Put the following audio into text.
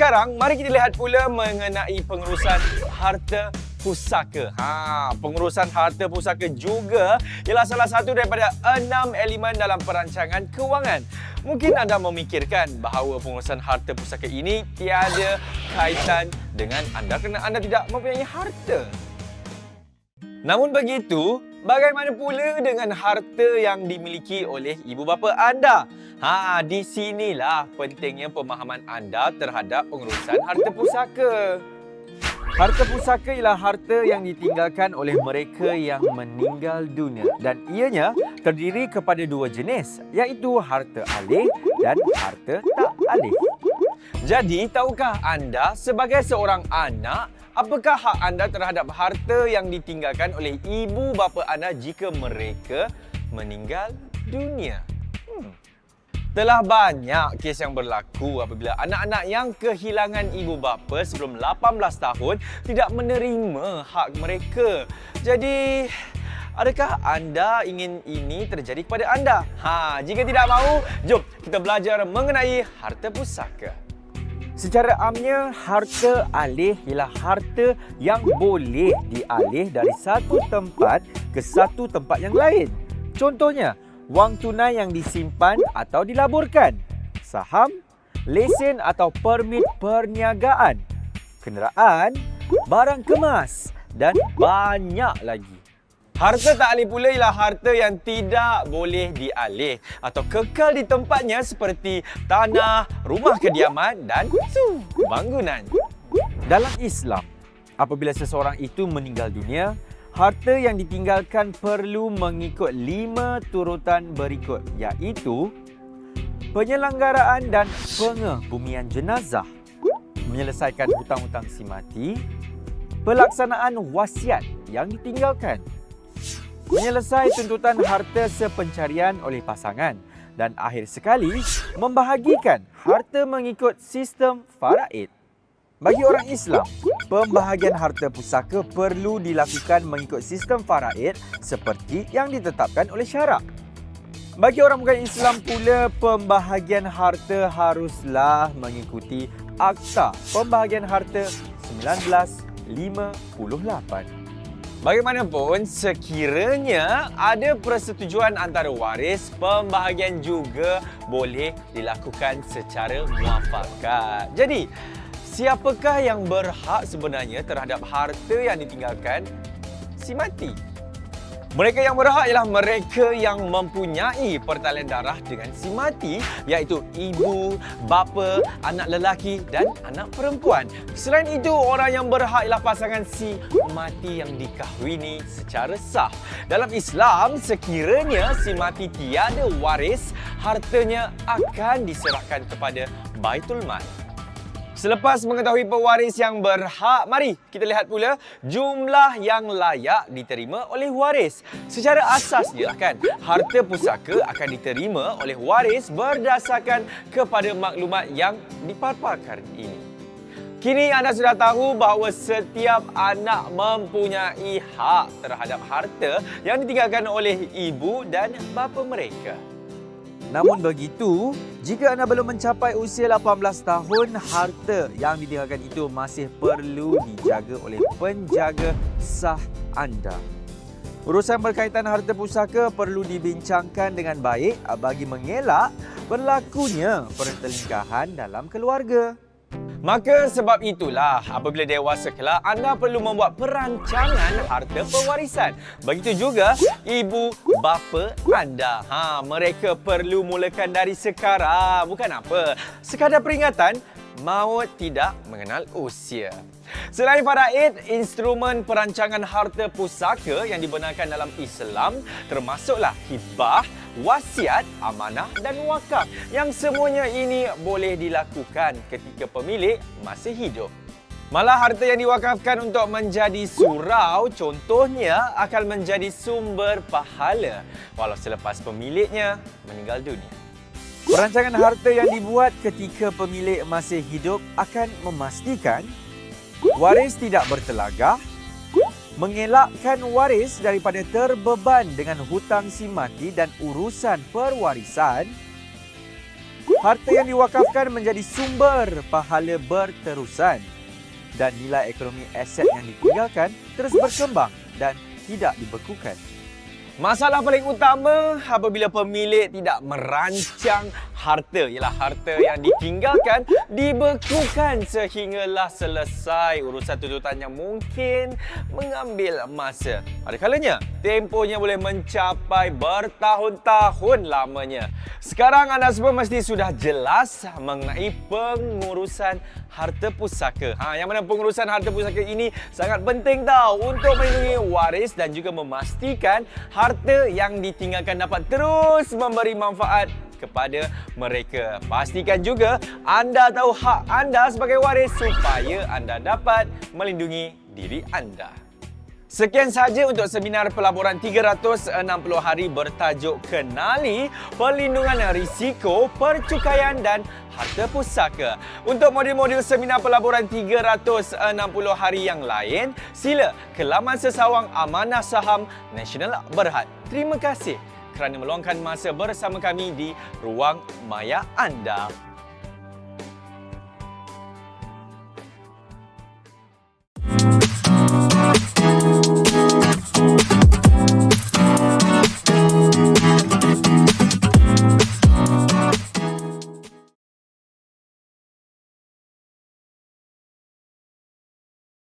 sekarang, mari kita lihat pula mengenai pengurusan harta pusaka. Pengurusan harta pusaka juga ialah salah satu daripada 6 elemen dalam perancangan kewangan. Mungkin anda memikirkan bahawa pengurusan harta pusaka ini tiada kaitan dengan anda kerana anda tidak mempunyai harta. Namun begitu, bagaimana pula dengan harta yang dimiliki oleh ibu bapa anda? Di sinilah pentingnya pemahaman anda terhadap pengurusan harta pusaka. Harta pusaka ialah harta yang ditinggalkan oleh mereka yang meninggal dunia dan ianya terdiri kepada dua jenis, iaitu harta alih dan harta tak alih. Jadi, tahukah anda sebagai seorang anak, apakah hak anda terhadap harta yang ditinggalkan oleh ibu bapa anda jika mereka meninggal dunia? Telah banyak kes yang berlaku apabila anak-anak yang kehilangan ibu bapa sebelum 18 tahun tidak menerima hak mereka. Jadi, adakah anda ingin ini terjadi kepada anda? Jika tidak mahu, jom kita belajar mengenai harta pusaka. Secara amnya, harta alih ialah harta yang boleh dialih dari satu tempat ke satu tempat yang lain. Contohnya, wang tunai yang disimpan atau dilaburkan, saham, lesen atau permit perniagaan, kenderaan, barang kemas dan banyak lagi. Harta tak alih pula ialah harta yang tidak boleh dialih atau kekal di tempatnya seperti tanah, rumah kediaman dan bangunan. Dalam Islam, apabila seseorang itu meninggal dunia, harta yang ditinggalkan perlu mengikut 5 turutan berikut, iaitu penyelenggaraan dan pengebumian jenazah, menyelesaikan hutang-hutang si mati, pelaksanaan wasiat yang ditinggalkan, menyelesaikan tuntutan harta sepencarian oleh pasangan dan akhir sekali membahagikan harta mengikut sistem faraid. Bagi orang Islam, pembahagian harta pusaka perlu dilakukan mengikut sistem faraid seperti yang ditetapkan oleh syarak. Bagi orang bukan Islam pula, pembahagian harta haruslah mengikuti Akta Pembahagian Harta 1958. Bagaimanapun, sekiranya ada persetujuan antara waris, pembahagian juga boleh dilakukan secara muafakat. Jadi, siapakah yang berhak sebenarnya terhadap harta yang ditinggalkan si mati? Mereka yang berhak ialah mereka yang mempunyai pertalian darah dengan si mati, iaitu ibu, bapa, anak lelaki dan anak perempuan. Selain itu, orang yang berhak ialah pasangan si mati yang dikahwini secara sah. Dalam Islam, sekiranya si mati tiada waris, hartanya akan diserahkan kepada Baitul Mal. Selepas mengetahui pewaris yang berhak, mari kita lihat pula jumlah yang layak diterima oleh waris. Secara asasnya kan, harta pusaka akan diterima oleh waris berdasarkan kepada maklumat yang dipaparkan ini. Kini anda sudah tahu bahawa setiap anak mempunyai hak terhadap harta yang ditinggalkan oleh ibu dan bapa mereka. Namun begitu, jika anda belum mencapai usia 18 tahun, harta yang ditinggalkan itu masih perlu dijaga oleh penjaga sah anda. Urusan berkaitan harta pusaka perlu dibincangkan dengan baik bagi mengelak berlakunya pertelingkahan dalam keluarga. Maka sebab itulah apabila dewasa kelak anda perlu membuat perancangan harta pewarisan. Begitu juga ibu bapa anda. Mereka perlu mulakan dari sekarang. Bukan apa, sekadar peringatan, maut tidak mengenal usia. Selain faraid, instrumen perancangan harta pusaka yang dibenarkan dalam Islam termasuklah hibah, wasiat, amanah dan wakaf. Yang semuanya ini boleh dilakukan ketika pemilik masih hidup. Malah harta yang diwakafkan untuk menjadi surau contohnya akan menjadi sumber pahala walau selepas pemiliknya meninggal dunia. Perancangan harta yang dibuat ketika pemilik masih hidup akan memastikan waris tidak bertelagah, mengelakkan waris daripada terbeban dengan hutang si mati dan urusan perwarisan, Harta yang diwakafkan menjadi sumber pahala berterusan dan nilai ekonomi aset yang ditinggalkan terus berkembang dan tidak dibekukan. Masalah paling utama apabila pemilik tidak merancang harta ialah harta yang ditinggalkan dibekukan sehinggalah selesai urusan tuntutan yang mungkin mengambil masa. Ada kalanya tempohnya boleh mencapai bertahun-tahun lamanya. Sekarang anda semua mesti sudah jelas mengenai pengurusan harta pusaka. Yang mana pengurusan harta pusaka ini sangat penting tau untuk melindungi waris dan juga memastikan harta yang ditinggalkan dapat terus memberi manfaat kepada mereka. Pastikan juga anda tahu hak anda sebagai waris supaya anda dapat melindungi diri anda. Sekian sahaja untuk seminar pelaburan 360 hari bertajuk Kenali Perlindungan Risiko Percukaian dan Harta Pusaka. Untuk modul-modul seminar pelaburan 360 hari yang lain, sila ke laman sesawang Amanah Saham Nasional Berhad. Terima kasih kerana meluangkan masa bersama kami di Ruang Maya anda.